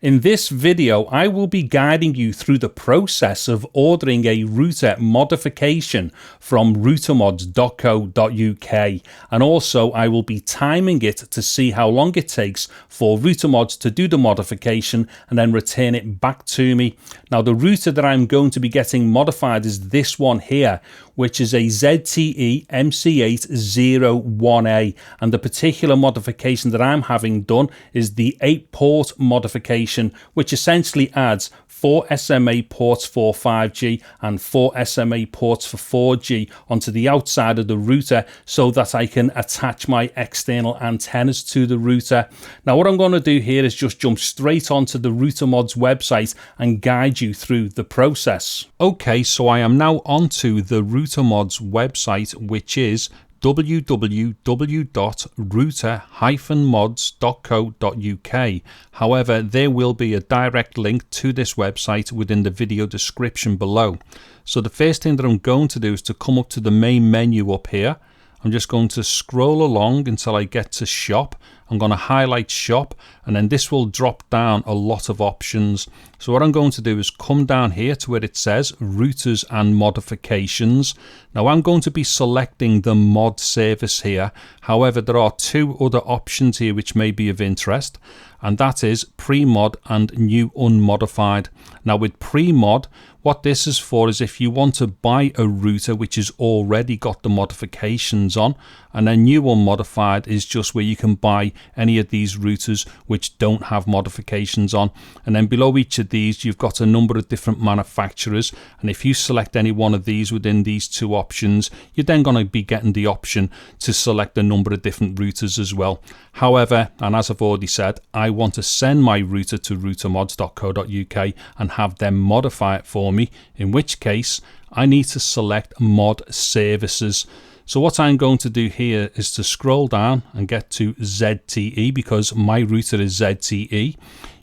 In this video, I will be guiding you through the process of ordering a router modification from routermods.co.uk, and also I will be timing it to see how long it takes for routermods to do the modification and then return it back to me. Now, the router that I'm going to be getting modified is this one here, which is a ZTE MC801A, and the particular modification that I'm having done is the 8-port modification, which essentially adds 4 SMA ports for 5G and 4 SMA ports for 4G onto the outside of the router so that I can attach my external antennas to the router. Now, what I'm going to do here is just jump straight onto the RouterMods website and guide you through the process. Okay, so I am now onto the RouterMods website, which is www.router-mods.co.uk. However, there will be a direct link to this website within the video description below. So the first thing that I'm going to do is to come up to the main menu up here. I'm just going to scroll along until I get to shop. I'm going to highlight shop, and then this will drop down a lot of options. So what I'm going to do is come down here to where it says routers and modifications. Now I'm going to be selecting the mod service here. However, there are two other options here which may be of interest, and that is pre-mod and new unmodified. Now with pre-mod, what this is for is if you want to buy a router which has already got the modifications on, and then new unmodified is just where you can buy any of these routers which don't have modifications on. And then below each of these you've got a number of different manufacturers, and if you select any one of these within these two options, you're then going to be getting the option to select a number of different routers as well. However, and as I've already said, I want to send my router to routermods.co.uk and have them modify it for me, in which case I need to select mod services. So what I'm going to do here is to scroll down and get to ZTE, because my router is ZTE.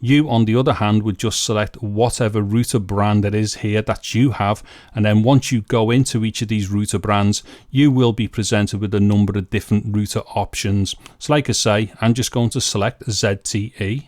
You, on the other hand, would just select whatever router brand it is here that you have, and then once you go into each of these router brands, you will be presented with a number of different router options. So like I say, I'm just going to select ZTE.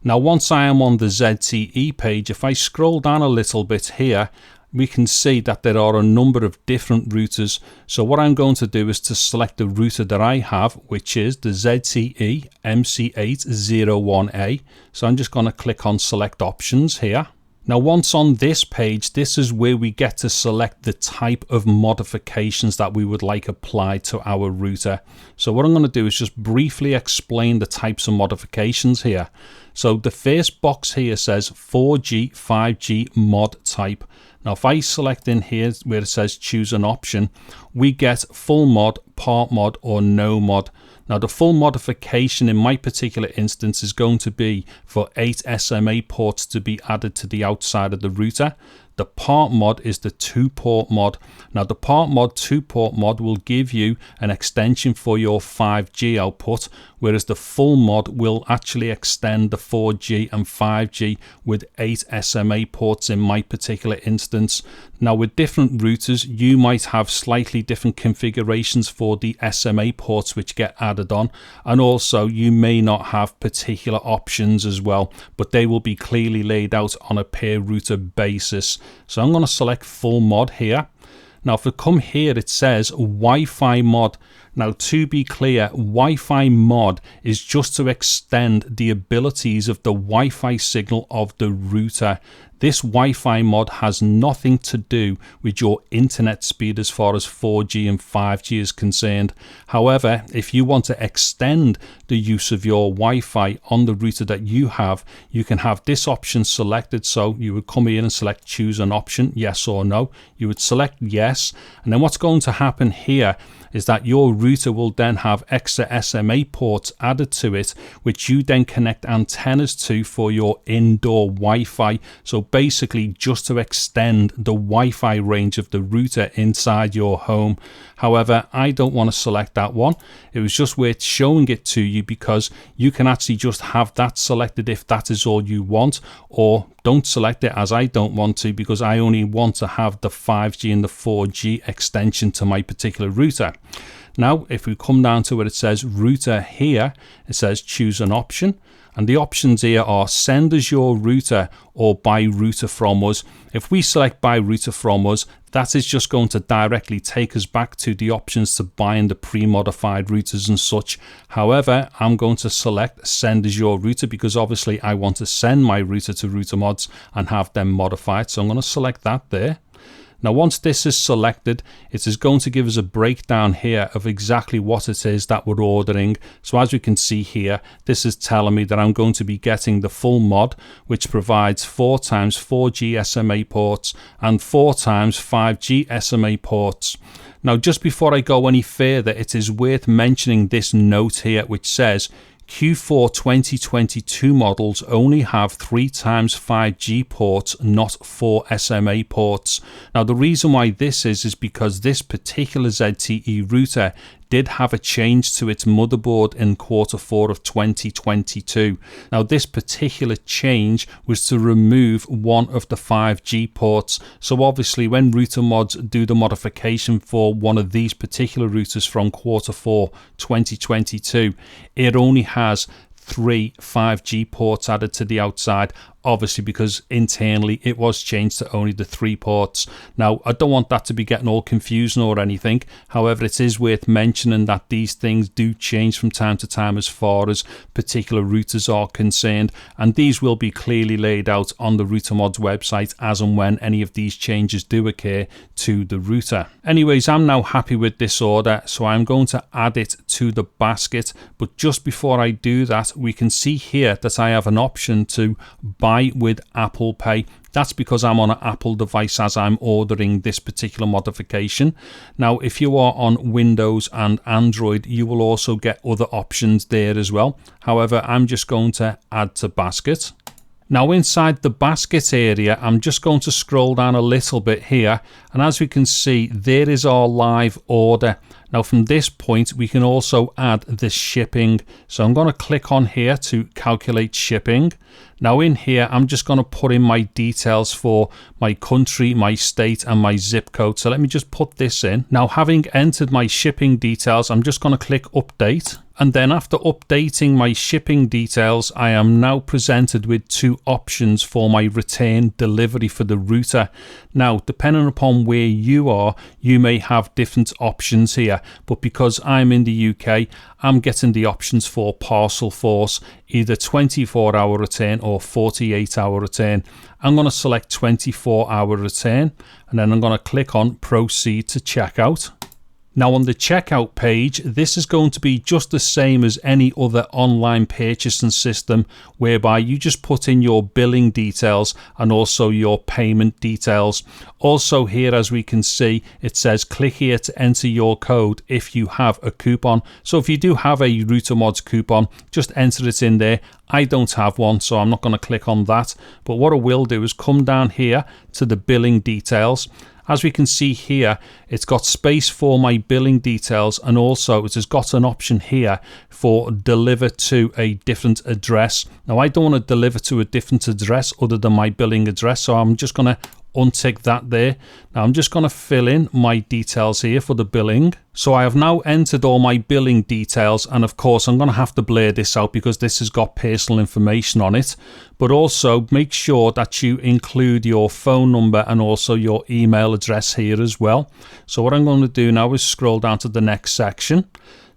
Now once I am on the ZTE page, if I scroll down a little bit here, we can see that there are a number of different routers. So what I'm going to do is to select the router that I have, which is the ZTE MC801A. So I'm just going to click on select options here. Now once on this page, this is where we get to select the type of modifications that we would like applied to our router. So what I'm going to do is just briefly explain the types of modifications here. So the first box here says 4G, 5G mod type. Now if I select in here where it says choose an option, we get full mod, part mod or no mod. Now the full modification in my particular instance is going to be for 8 SMA ports to be added to the outside of the router. The part mod is the 2-port mod. Now the part mod 2-port mod will give you an extension for your 5G output, whereas the full mod will actually extend the 4G and 5G with 8 SMA ports in my particular instance. Now with different routers, you might have slightly different configurations for the SMA ports which get added on, and also you may not have particular options as well, but they will be clearly laid out on a per router basis. So I'm going to select full mod here. Now if I come here, it says Wi-Fi mod. Now to be clear, Wi-Fi mod is just to extend the abilities of the Wi-Fi signal of the router. This Wi-Fi mod has nothing to do with your internet speed as far as 4G and 5G is concerned. However, if you want to extend the use of your Wi-Fi on the router that you have, you can have this option selected. So you would come here and select choose an option, yes or no. You would select yes, and then what's going to happen here is that your router will then have extra SMA ports added to it, which you then connect antennas to for your indoor Wi-Fi. So basically just to extend the Wi-Fi range of the router inside your home. However, I don't want to select that one. It was just worth showing it to you because you can actually just have that selected if that is all you want, or don't select it as I don't want to, because I only want to have the 5G and the 4G extension to my particular router. Now, if we come down to where it says router here, it says choose an option. And the options here are send us your router or buy router from us. If we select buy router from us, that is just going to directly take us back to the options to buying the pre-modified routers and such. However, I'm going to select send us your router because obviously I want to send my router to RouterMods and have them modified. So I'm going to select that there. Now, once this is selected, it is going to give us a breakdown here of exactly what it is that we're ordering. So as we can see here, this is telling me that I'm going to be getting the full mod, which provides 4 times 4G SMA ports and 4 times 5G SMA ports. Now, just before I go any further, it is worth mentioning this note here, which says Q4 2022 models only have 3 times 5G ports, not 4 SMA ports. Now, the reason why this is because this particular ZTE router did have a change to its motherboard in Q4 of 2022. Now, this particular change was to remove one of the 5G ports. So obviously when RouterMods do the modification for one of these particular routers from Q4 2022, it only has 3 5G ports added to the outside, obviously because internally it was changed to only the 3 ports. Now, I don't want that to be getting all confusing or anything. However, it is worth mentioning that these things do change from time to time as far as particular routers are concerned, and these will be clearly laid out on the RouterMods website as and when any of these changes do occur to the router. Anyways, I'm now happy with this order, so I'm going to add it to the basket. But just before I do that, we can see here that I have an option to buy with Apple Pay. That's because I'm on an Apple device as I'm ordering this particular modification. Now, if you are on Windows and Android, you will also get other options there as well. However, I'm just going to add to basket. Now, inside the basket area, I'm just going to scroll down a little bit here, and as we can see, there is our live order. Now, from this point, we can also add the shipping. So I'm going to click on here to calculate shipping. Now, in here, I'm just going to put in my details for my country, my state, and my zip code. So let me just put this in. Now, having entered my shipping details, I'm just going to click update. And then after updating my shipping details, I am now presented with 2 options for my return delivery for the router. Now, depending upon where you are, you may have different options here. But because I'm in the UK, I'm getting the options for Parcel Force, either 24-hour return or 48-hour return. I'm going to select 24-hour return, and then I'm going to click on proceed to checkout. Now, on the checkout page, this is going to be just the same as any other online purchasing system, whereby you just put in your billing details and also your payment details. Also here, as we can see, it says click here to enter your code if you have a coupon. So if you do have a RouterMods coupon, just enter it in there. I don't have one, so I'm not going to click on that. But what I will do is come down here to the billing details. As we can see here, it's got space for my billing details, and also it has got an option here for deliver to a different address. Now, I don't want to deliver to a different address other than my billing address, so I'm just going to untick that there. Now, I'm just going to fill in my details here for the billing. So I have now entered all my billing details, and of course I'm going to have to blur this out because this has got personal information on it. But also make sure that you include your phone number and also your email address here as well. So what I'm going to do now is scroll down to the next section.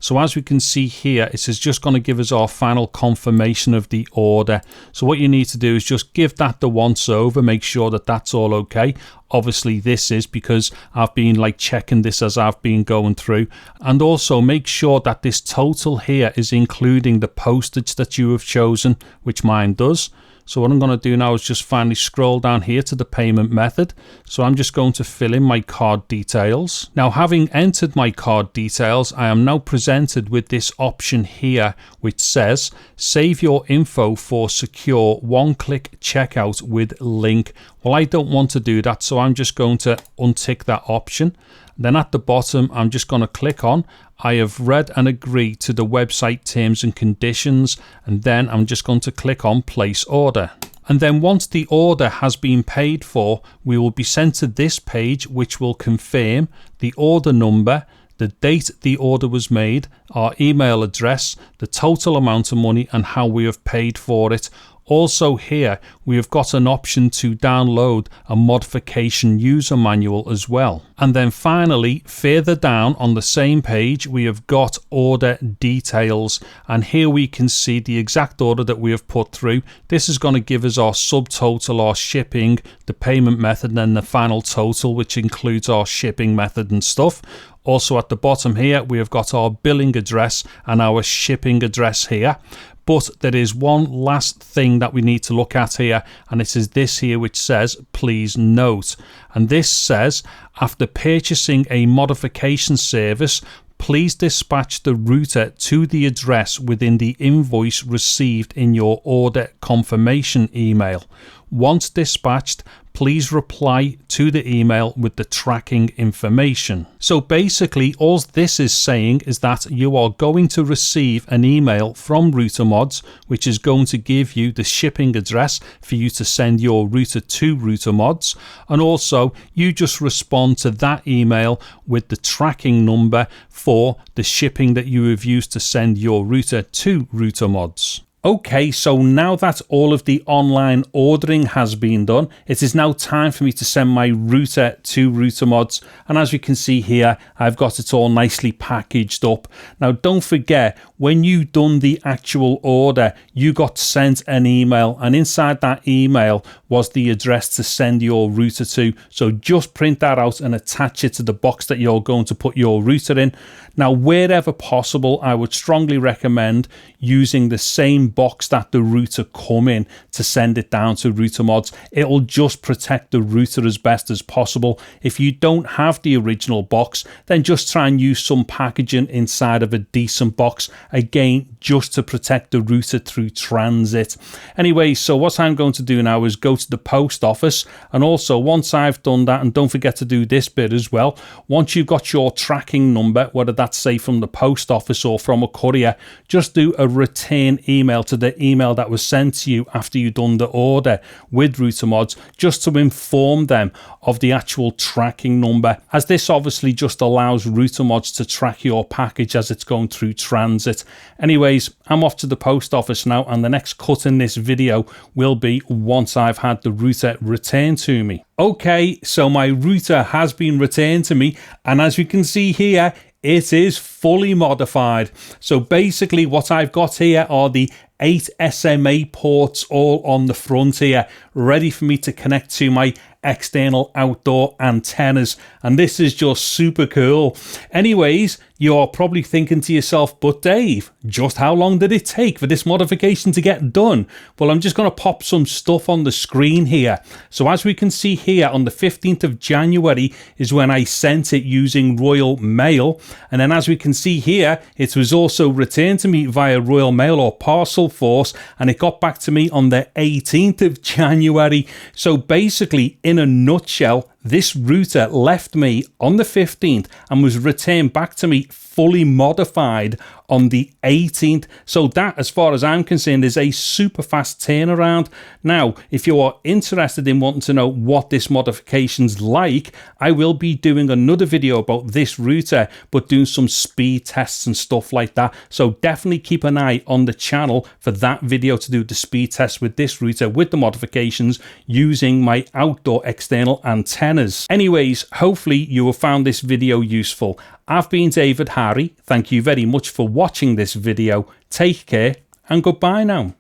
So as we can see here, it is just going to give us our final confirmation of the order. So what you need to do is just give that the once over, make sure that that's all okay. Obviously this is because I've been checking this as I've been going through, and also make sure that this total here is including the postage that you have chosen, which mine does. So what I'm going to do now is just finally scroll down here to the payment method. So I'm just going to fill in my card details. Now, having entered my card details, I am now presented with this option here, which says save your info for secure one-click checkout with link. Well, I don't want to do that, so I'm just going to untick that option. Then at the bottom, I'm just going to click on I have read and agreed to the website terms and conditions, and then I'm just going to click on place order. And then once the order has been paid for, we will be sent to this page, which will confirm the order number, the date the order was made, our email address, the total amount of money, and how we have paid for it. Also here, we have got an option to download a modification user manual as well. And then finally, further down on the same page, we have got order details. And here we can see the exact order that we have put through. This is going to give us our subtotal, our shipping, the payment method, and then the final total, which includes our shipping method and stuff. Also at the bottom here, we have got our billing address and our shipping address here. But there is one last thing that we need to look at here, and it is this here which says, please note. And this says, after purchasing a modification service, please dispatch the router to the address within the invoice received in your order confirmation email. Once dispatched, please reply to the email with the tracking information. So basically, all this is saying is that you are going to receive an email from RouterMods, which is going to give you the shipping address for you to send your router to RouterMods. And also, you just respond to that email with the tracking number for the shipping that you have used to send your router to RouterMods. Okay, so now that all of the online ordering has been done, it is now time for me to send my router to RouterMods. And as you can see here, I've got it all nicely packaged up. Now, don't forget, when you done the actual order, you got sent an email, and inside that email was the address to send your router to. So just print that out and attach it to the box that you're going to put your router in. Now, wherever possible, I would strongly recommend using the same box that the router come in to send it down to RouterMods. It'll just protect the router as best as possible. If you don't have the original box, then just try and use some packaging inside of a decent box, again just to protect the router through transit. Anyway, so what I'm going to do now is go to the post office, and also once I've done that, and don't forget to do this bit as well, once you've got your tracking number, whether that's say from the post office or from a courier, just do a return email to the email that was sent to you after you've done the order with RouterMods, just to inform them of the actual tracking number, as this obviously just allows RouterMods to track your package as it's going through transit. Anyways, I'm off to the post office now, and the next cut in this video will be once I've had the router returned to me. Okay, so my router has been returned to me, and as you can see here, it is fully modified. So basically what I've got here are the 8 SMA ports all on the front here, ready for me to connect to my external outdoor antennas, and this is just super cool. Anyways, you're probably thinking to yourself, but Dave, just how long did it take for this modification to get done? Well, I'm just going to pop some stuff on the screen here. So as we can see here, on the 15th of January is when I sent it using Royal Mail, and then as we can see here, it was also returned to me via Royal Mail or Parcel Force, and it got back to me on the 18th of January. So basically, in a nutshell, this router left me on the 15th and was returned back to me fully modified on the 18th. So that, as far as I'm concerned, is a super fast turnaround. Now, if you are interested in wanting to know what this modification's like, I will be doing another video about this router, but doing some speed tests and stuff like that. So definitely keep an eye on the channel for that video to do the speed test with this router with the modifications using my outdoor external antennas. Anyways, hopefully you have found this video useful. I've been David Harry. Thank you very much for watching this video. Take care and goodbye now.